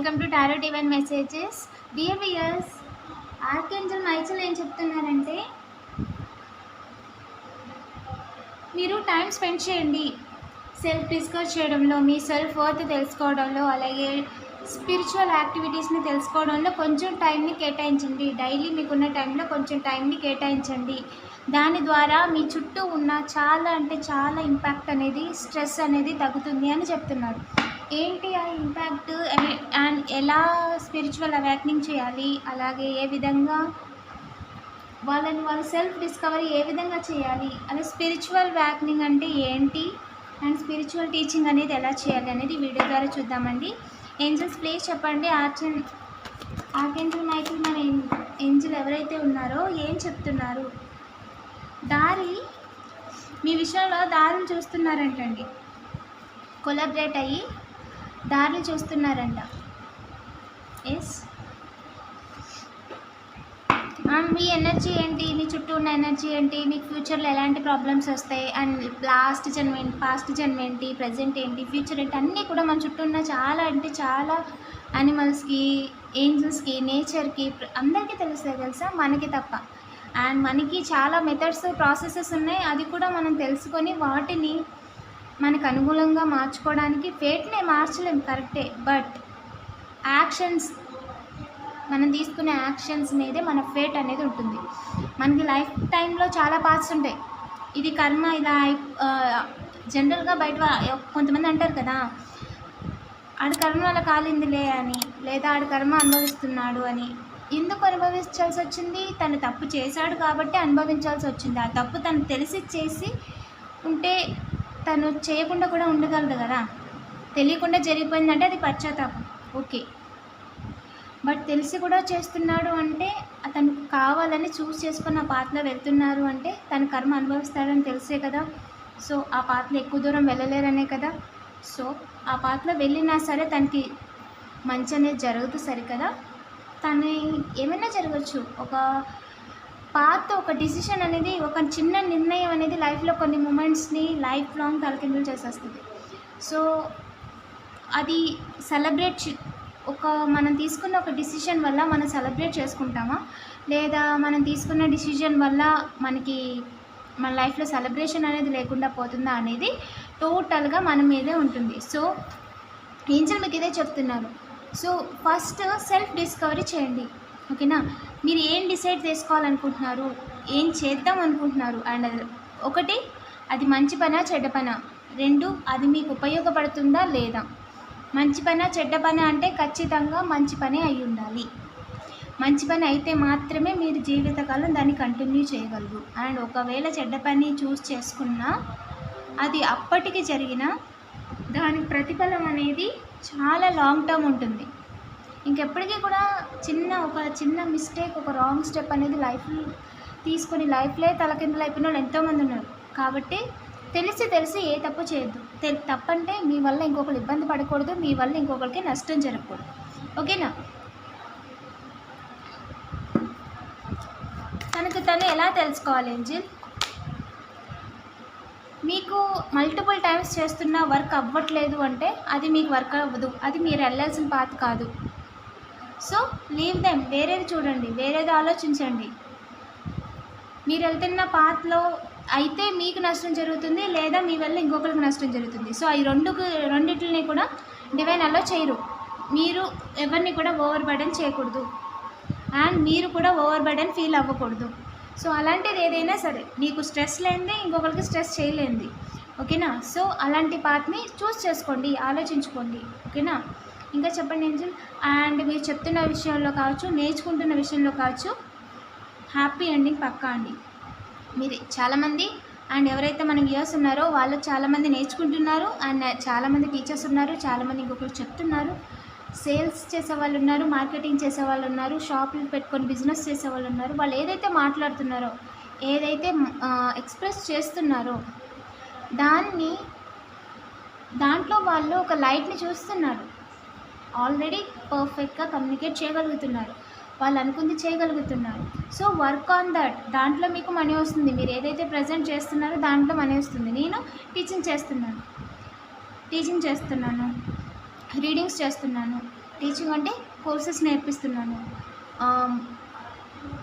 Welcome to tarot divine messages. Dear viewers, archangel Michael ఏం చెప్తున్నారంటే, మీరు టైం స్పెండ్ చేయండి సెల్ఫ్ డిస్కవర్ చేయడంలో, మీ సెల్ఫ్ వర్త్ తెలుసుకోవడంలో, అలాగే స్పిరిచువల్ యాక్టివిటీస్ని తెలుసుకోవడంలో కొంచెం టైంని కేటాయించండి. డైలీ మీకున్న టైంలో కొంచెం టైంని కేటాయించండి. దాని ద్వారా మీ చుట్టూ ఉన్న చాలా ఇంపాక్ట్ అనేది, స్ట్రెస్ అనేది తగ్గుతుంది అని చెప్తున్నారు. ఏంటి ఆ ఇంపాక్ట్ అండ్ ఎలా స్పిరిచువల్ అవేకనింగ్ చేయాలి, అలాగే ఏ విధంగా వాళ్ళ సెల్ఫ్ డిస్కవరీ ఏ విధంగా చేయాలి, అలా స్పిరిచువల్ అవేకనింగ్ అంటే ఏంటి అండ్ స్పిరిచువల్ టీచింగ్ అనేది ఎలా చేయాలి అనేది వీడియో ద్వారా చూద్దామండి. ఏంజల్స్ ప్లీజ్ చెప్పండి, ఆర్కేంజల్ మైకేల్ మన ఏంజల్ ఎవరైతే ఉన్నారో ఏం చెప్తున్నారు? మీ విషయంలో దారిని చూస్తున్నారంటండి, కొలాబరేట్ అయ్యి దారిని చూస్తున్నారంట. ఎస్, మీ ఎనర్జీ ఏంటి, మీ చుట్టూ ఉన్న ఎనర్జీ ఏంటి, మీకు ఫ్యూచర్లో ఎలాంటి ప్రాబ్లమ్స్ వస్తాయి, అండ్ పాస్ట్ జన్మ ఏంటి, ప్రజెంట్ ఏంటి, ఫ్యూచర్ ఏంటి, అన్నీ కూడా మన చుట్టూ ఉన్న చాలా యానిమల్స్కి, ఏంజల్స్కి, నేచర్కి, అందరికీ తెలుస్తాయి తెలుసా, మనకి తప్ప. అండ్ మనకి చాలా మెథడ్స్, ప్రాసెసెస్ ఉన్నాయి. అది కూడా మనం తెలుసుకొని వాటిని మనకు అనుకూలంగా మార్చుకోవడానికి, ఫేట్నే మార్చలేం కరెక్టే, బట్ యాక్షన్స్, మనం తీసుకునే యాక్షన్స్ మీదే మన ఫేట్ అనేది ఉంటుంది. మనకి లైఫ్ టైంలో చాలా పార్ట్స్ ఉంటాయి. ఇది కర్మ, ఇలా జనరల్గా బయట కొంతమంది అంటారు కదా, ఆడి కర్మ వల్ల కాలిందిలే అని, లేదా ఆడి కర్మ అనుభవిస్తున్నాడు అని. ఎందుకు అనుభవించాల్సి వచ్చింది? తను తప్పు చేశాడు కాబట్టి అనుభవించాల్సి వచ్చింది. ఆ తప్పు తను తెలిసి చేసి ఉంటే తను చేయకుండా కూడా ఉండగలదు కదా. తెలియకుండా జరిగిపోయిందంటే అది పశ్చాత్తాపం, ఓకే. బట్ తెలిసి కూడా చేస్తున్నాడు అంటే, అతను కావాలని చూస్ చేసుకున్న ఆ పాత్రలో వెళ్తున్నారు అంటే తన కర్మ అనుభవిస్తాడని తెలిసే కదా. సో ఆ పాత్రలో ఎక్కువ దూరం వెళ్ళలేరనే కదా. సో ఆ పాత్రలో వెళ్ళినా సరే తనకి మంచి అనేది జరుగుతుంది సరికదా. తను ఏమైనా జరగచ్చు. ఒక డిసిషన్ అనేది, ఒక చిన్న నిర్ణయం అనేది లైఫ్లో కొన్ని మూమెంట్స్ని లైఫ్ లాంగ్ తలకిందులు చేసేస్తుంది. సో అది మనం తీసుకున్న ఒక డిసిషన్ వల్ల మనం సెలబ్రేట్ చేసుకుంటామా, లేదా మనం తీసుకున్న డిసిషన్ వల్ల మన లైఫ్లో సెలబ్రేషన్ అనేది లేకుండా పోతుందా అనేది టోటల్గా మన మీదే ఉంటుంది. సో ఏంజల్ మీకు ఇదే చెప్తున్నారు. సో ఫస్ట్ సెల్ఫ్ డిస్కవరీ చేయండి, ఓకేనా. మీరు ఏం డిసైడ్ చేసుకోవాలనుకుంటున్నారు, ఏం చేద్దాం అనుకుంటున్నారు, అండ్ ఒకటి, అది మంచి పనా చెడ్డ పనా, రెండు, అది మీకు ఉపయోగపడుతుందా లేదా. మంచి పనా చెడ్డ పనా అంటే ఖచ్చితంగా మంచి పనే అయి ఉండాలి. మంచి పని అయితే మాత్రమే మీరు జీవితకాలం దాన్ని కంటిన్యూ చేయగలరు. అండ్ ఒకవేళ చెడ్డ పని చూస్ చేసుకున్నా, అది అప్పటికి జరిగిన దాని ప్రతిఫలం అనేది చాలా లాంగ్ టర్మ్ ఉంటుంది. ఇంకెప్పటికీ కూడా ఒక చిన్న మిస్టేక్, ఒక రాంగ్ స్టెప్ అనేది లైఫ్లో తీసుకొని లైఫ్లో తలకిందులు అయిపోయిన వాళ్ళు ఎంతోమంది ఉన్నారు. కాబట్టి తెలిసి ఏ తప్పు చేయొద్దు. తప్పంటే మీ వల్ల ఇంకొకరు ఇబ్బంది పడకూడదు, మీ వల్ల ఇంకొకరికి నష్టం జరగకూడదు, ఓకేనా. తను ఎలా తెలుసుకోవాలి ఏంజిల్? మీకు మల్టిపుల్ టైమ్స్ చేస్తున్న వర్క్ అవ్వట్లేదు అంటే అది మీకు వర్క్ అవ్వదు, అది మీరు వెళ్ళాల్సిన పాత్ కాదు. సో లీవ్ దెమ్, వేరేది చూడండి, వేరేది ఆలోచించండి. మీరు వెళ్తున్న పాత్లో అయితే మీకు నష్టం జరుగుతుంది, లేదా మీ వల్ల ఇంకొకరికి నష్టం జరుగుతుంది. సో ఈ రెండింటిని కూడా డివైన్ అలో చేయరు. మీరు ఎవరిని కూడా ఓవర్ బర్డెన్ చేయకూడదు, అండ్ మీరు కూడా ఓవర్ బర్డెన్ ఫీల్ అవ్వకూడదు. సో అలాంటిది ఏదైనా సరే మీకు స్ట్రెస్ లేనిది ఇంకొకరికి స్ట్రెస్ చేయలేంది, ఓకేనా. సో అలాంటి పాత్ని చూస్ చేసుకోండి, ఆలోచించుకోండి, ఓకేనా. ఇంకా చెప్పండి ఏంజల్. అండ్ మీరు చెప్తున్న విషయంలో కావచ్చు, నేర్చుకుంటున్న విషయంలో కావచ్చు, హ్యాపీ ఎండింగ్ పక్కా అండి. మీరు చాలామంది, అండ్ ఎవరైతే మన వ్యూయర్స్ ఉన్నారో వాళ్ళు చాలామంది నేర్చుకుంటున్నారు, అండ్ చాలామంది టీచర్స్ ఉన్నారు, చాలామంది ఇంకొకరు చెప్తున్నారు, సేల్స్ చేసేవాళ్ళు ఉన్నారు, మార్కెటింగ్ చేసేవాళ్ళు ఉన్నారు, షాపులు పెట్టుకొని బిజినెస్ చేసేవాళ్ళు ఉన్నారు. వాళ్ళు ఏదైతే మాట్లాడుతున్నారో, ఏదైతే ఎక్స్ప్రెస్ చేస్తున్నారో దాంట్లో వాళ్ళు ఒక లైట్ని చూస్తున్నారు. ఆల్రెడీ పర్ఫెక్ట్గా కమ్యూనికేట్ చేయగలుగుతున్నారు, వాళ్ళు అనుకుంది చేయగలుగుతున్నారు. So work on that. దాంట్లో మీకు మనీ వస్తుంది. మీరు ఏదైతే ప్రజెంట్ చేస్తున్నారో దాంట్లో మనీ వస్తుంది. నేను టీచింగ్ చేస్తున్నాను, రీడింగ్స్ చేస్తున్నాను, టీచింగ్ అంటే కోర్సెస్ నేర్పిస్తున్నాను.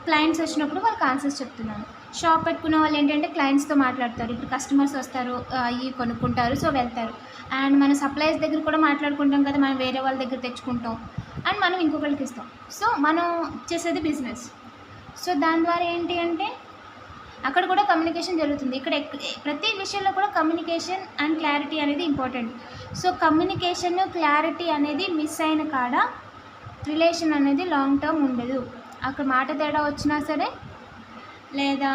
క్లయింట్స్ వచ్చినప్పుడు వాళ్ళకి ఆన్సర్స్ చెప్తున్నాను. షాప్ పెట్టుకున్న వాళ్ళు ఏంటంటే క్లయింట్స్తో మాట్లాడతారు. ఇప్పుడు కస్టమర్స్ వస్తారు, అవి కొనుక్కుంటారు, సో వెళ్తారు. అండ్ మన సప్లయర్స్ దగ్గర కూడా మాట్లాడుకుంటాం కదా, మనం వేరే వాళ్ళ దగ్గర తెచ్చుకుంటాం అండ్ మనం ఇంకొకరికి ఇస్తాం. సో మనం చేసేది బిజినెస్. సో దాని ద్వారా ఏంటి అంటే అక్కడ కూడా కమ్యూనికేషన్ జరుగుతుంది. ఇక్కడ ప్రతి విషయంలో కూడా కమ్యూనికేషన్ అండ్ క్లారిటీ అనేది ఇంపార్టెంట్. సో కమ్యూనికేషన్ క్లారిటీ అనేది మిస్ అయిన కాడ రిలేషన్ అనేది లాంగ్ టర్మ్ ఉండదు. అక్కడ మాట తేడా వచ్చినా సరే, లేదా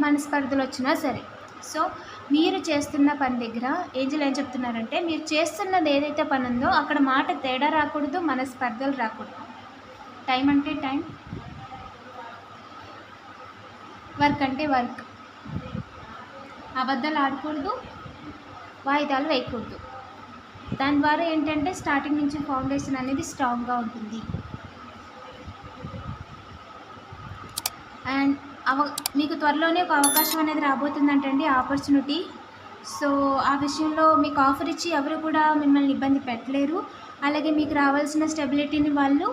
మనస్పర్ధలు వచ్చినా సరే. సో మీరు చేస్తున్న పని దగ్గర ఏంజల్ ఏం చెప్తున్నారంటే, మీరు చేస్తున్నది ఏదైతే పని ఉందో అక్కడ మాట తేడా రాకూడదు, మనస్పర్ధలు రాకూడదు. టైం అంటే టైం, వర్క్ అంటే వర్క్. అబద్ధాలు ఆడకూడదు, వాయిదాలు వేయకూడదు. దాని ద్వారా ఏంటంటే స్టార్టింగ్ నుంచి ఫౌండేషన్ అనేది స్ట్రాంగ్గా ఉంటుంది. అండ్ మీకు త్వరలోనే ఒక అవకాశం అనేది రాబోతుందంటండి, ఆపర్చునిటీ. సో ఆ విషయంలో మీకు ఆఫర్ ఇచ్చి ఎవరు కూడా మిమ్మల్ని ఇబ్బంది పెట్టలేరు. అలాగే మీకు రావాల్సిన స్టెబిలిటీని వాళ్ళు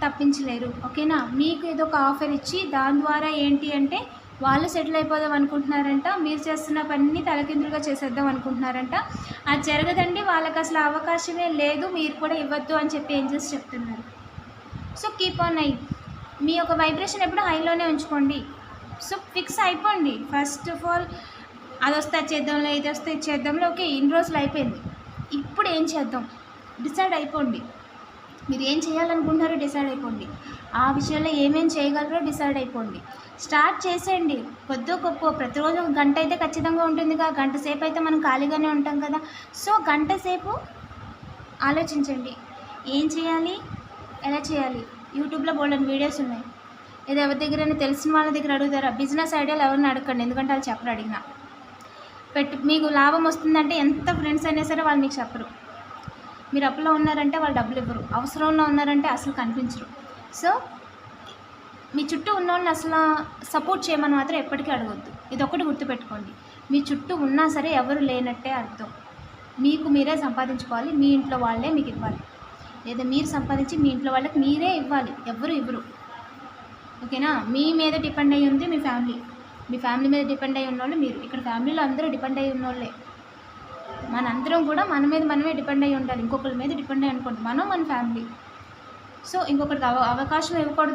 తప్పించలేరు. ఓకేనా? మీకు ఏదో ఒక ఆఫర్ ఇచ్చి దాని ద్వారా ఏంటి అంటే వాళ్ళు సెటిల్ అయిపోదాం అనుకుంటున్నారంట, మీరు చేస్తున్న పనిని తలకిందులుగా చేసేద్దాం అనుకుంటున్నారంట. అది జరగదండి, వాళ్ళకి అసలు అవకాశమే లేదు, మీరు కూడా ఇవ్వద్దు అని చెప్పి ఏంజల్స్ చెప్తున్నారు. So keep on high. మీ యొక్క వైబ్రేషన్ ఎప్పుడు హైలోనే ఉంచుకోండి. సో ఫిక్స్ అయిపోండి. ఫస్ట్ ఆఫ్ ఆల్ అది వస్తే చేద్దాంలో, ఇది వస్తే చేద్దాంలో. ఓకే, ఇన్ని రోజులు అయిపోయింది, ఇప్పుడు ఏం చేద్దాం డిసైడ్ అయిపోండి. మీరు ఏం చేయాలనుకుంటున్నారో డిసైడ్ అయిపోండి. ఆ విషయంలో ఏమేం చేయగలరో డిసైడ్ అయిపోండి. స్టార్ట్ చేసేయండి. కొద్దో గొప్ప ప్రతిరోజు ఒక గంట అయితే ఖచ్చితంగా ఉంటుందిగా. గంట సేపు అయితే మనం ఖాళీగానే ఉంటాం కదా. సో గంట సేపు ఆలోచించండి, ఏం చేయాలి, ఎలా చేయాలి. యూట్యూబ్లో బోల్డెన్ వీడియోస్ ఉన్నాయి. ఇది ఎవరి దగ్గరైనా తెలిసిన వాళ్ళ దగ్గర అడుగుతారా? బిజినెస్ ఐడియాలు ఎవరిని అడగండి, ఎందుకంటే వాళ్ళు చెప్పరు. అడిగినా మీకు లాభం వస్తుందంటే ఎంత ఫ్రెండ్స్ అయినా సరే వాళ్ళు మీకు చెప్పరు. మీరు అప్పులో ఉన్నారంటే వాళ్ళు డబ్బులు ఇవ్వరు. అవసరంలో ఉన్నారంటే అసలు కనిపించరు. సో మీ చుట్టూ ఉన్న వాళ్ళని అసలు సపోర్ట్ చేయమని మాత్రం ఎప్పటికీ అడగొద్దు. ఇది ఒకటి గుర్తుపెట్టుకోండి. మీ చుట్టూ ఉన్నా సరే ఎవరు లేనట్టే అర్థం. మీకు మీరే సంపాదించుకోవాలి, మీ ఇంట్లో వాళ్ళే మీకు ఇవ్వాలి. లేదా మీరు సంపాదించి మీ ఇంట్లో వాళ్ళకి మీరే ఇవ్వాలి, ఎవరు ఇవ్వరు. ఓకేనా? మీ మీద డిపెండ్ అయ్యి ఉంది మీ ఫ్యామిలీ. మీ ఫ్యామిలీ మీద డిపెండ్ అయ్యి ఉన్నోళ్ళు మీరు. ఇక్కడ ఫ్యామిలీలో అందరూ డిపెండ్ అయ్యి ఉన్నోళ్ళే. మనందరం కూడా మన మీద మనమే డిపెండ్ అయ్యి ఉండాలి. ఇంకొకరి మీద డిపెండ్ అయ్యి అనుకోండి, మనం మన ఫ్యామిలీ. సో ఇంకొకరికి అవకాశం ఇవ్వకూడదు.